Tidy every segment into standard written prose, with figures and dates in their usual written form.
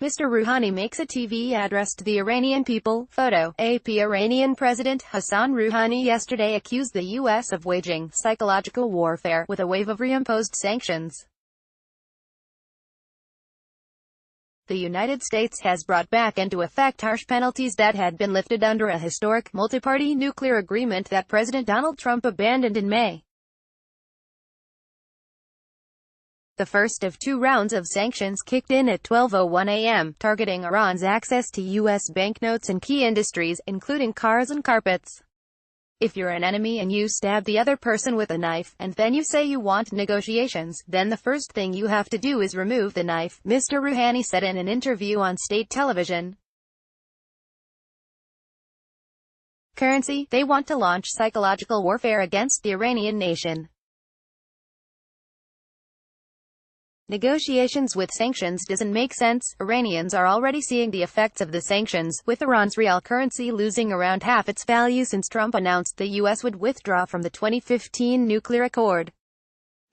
Mr. Rouhani makes a TV address to the Iranian people. Photo. AP. Iranian President Hassan Rouhani yesterday accused the U.S. of waging psychological warfare with a wave of reimposed sanctions. The United States has brought back into effect harsh penalties that had been lifted under a historic, multi-party nuclear agreement that President Donald Trump abandoned in May. The first of two rounds of sanctions kicked in at 12:01 a.m., targeting Iran's access to U.S. banknotes and key industries, including cars and carpets. If you're an enemy and you stab the other person with a knife, and then you say you want negotiations, then the first thing you have to do is remove the knife, Mr. Rouhani said in an interview on state television. Currency. They want to launch psychological warfare against the Iranian nation. Negotiations with sanctions doesn't make sense. Iranians are already seeing the effects of the sanctions, with Iran's real currency losing around half its value since Trump announced the U.S. would withdraw from the 2015 nuclear accord.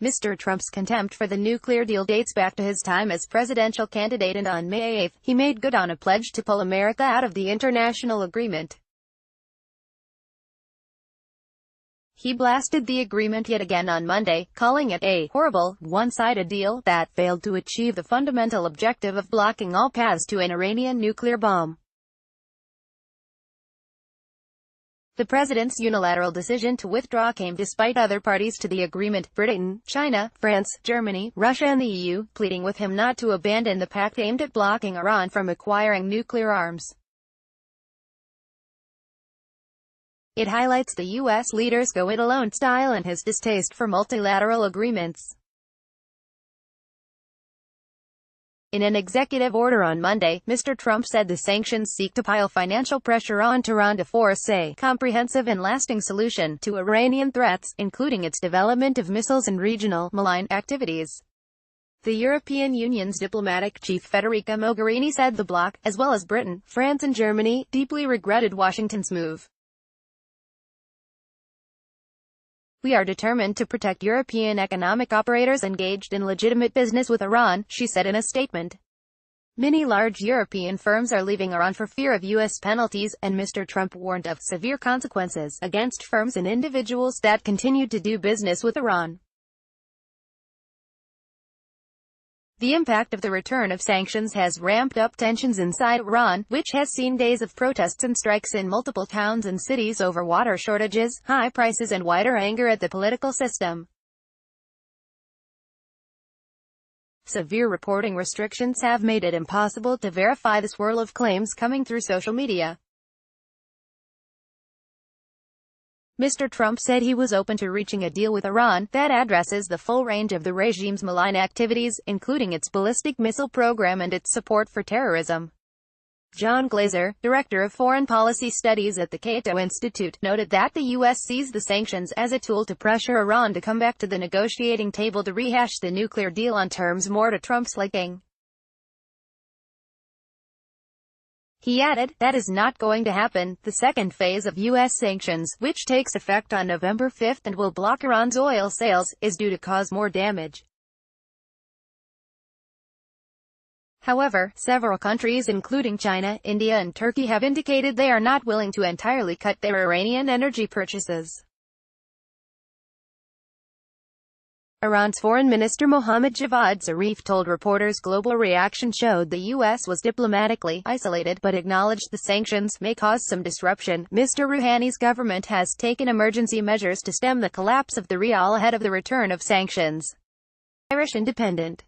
Mr. Trump's contempt for the nuclear deal dates back to his time as presidential candidate, and on May 8, he made good on a pledge to pull America out of the international agreement. He blasted the agreement yet again on Monday, calling it a horrible, one-sided deal that failed to achieve the fundamental objective of blocking all paths to an Iranian nuclear bomb. The president's unilateral decision to withdraw came despite other parties to the agreement, Britain, China, France, Germany, Russia and the EU, pleading with him not to abandon the pact aimed at blocking Iran from acquiring nuclear arms. It highlights the U.S. leader's go-it-alone style and his distaste for multilateral agreements. In an executive order on Monday, Mr. Trump said the sanctions seek to pile financial pressure on Tehran to force a comprehensive and lasting solution to Iranian threats, including its development of missiles and regional malign activities. The European Union's diplomatic chief Federica Mogherini said the bloc, as well as Britain, France and Germany, deeply regretted Washington's move. "We are determined to protect European economic operators engaged in legitimate business with Iran," she said in a statement. Many large European firms are leaving Iran for fear of U.S. penalties, and Mr. Trump warned of severe consequences against firms and individuals that continued to do business with Iran. The impact of the return of sanctions has ramped up tensions inside Iran, which has seen days of protests and strikes in multiple towns and cities over water shortages, high prices and wider anger at the political system. Severe reporting restrictions have made it impossible to verify the swirl of claims coming through social media. Mr. Trump said he was open to reaching a deal with Iran that addresses the full range of the regime's malign activities, including its ballistic missile program and its support for terrorism. John Glazer, director of foreign policy studies at the Cato Institute, noted that the U.S. sees the sanctions as a tool to pressure Iran to come back to the negotiating table to rehash the nuclear deal on terms more to Trump's liking. He added, "That is not going to happen." The second phase of U.S. sanctions, which takes effect on November 5 and will block Iran's oil sales, is due to cause more damage. However, several countries including China, India and Turkey have indicated they are not willing to entirely cut their Iranian energy purchases. Iran's Foreign Minister Mohammad Javad Zarif told reporters global reaction showed the U.S. was diplomatically isolated, but acknowledged the sanctions may cause some disruption. Mr. Rouhani's government has taken emergency measures to stem the collapse of the rial ahead of the return of sanctions. Irish Independent.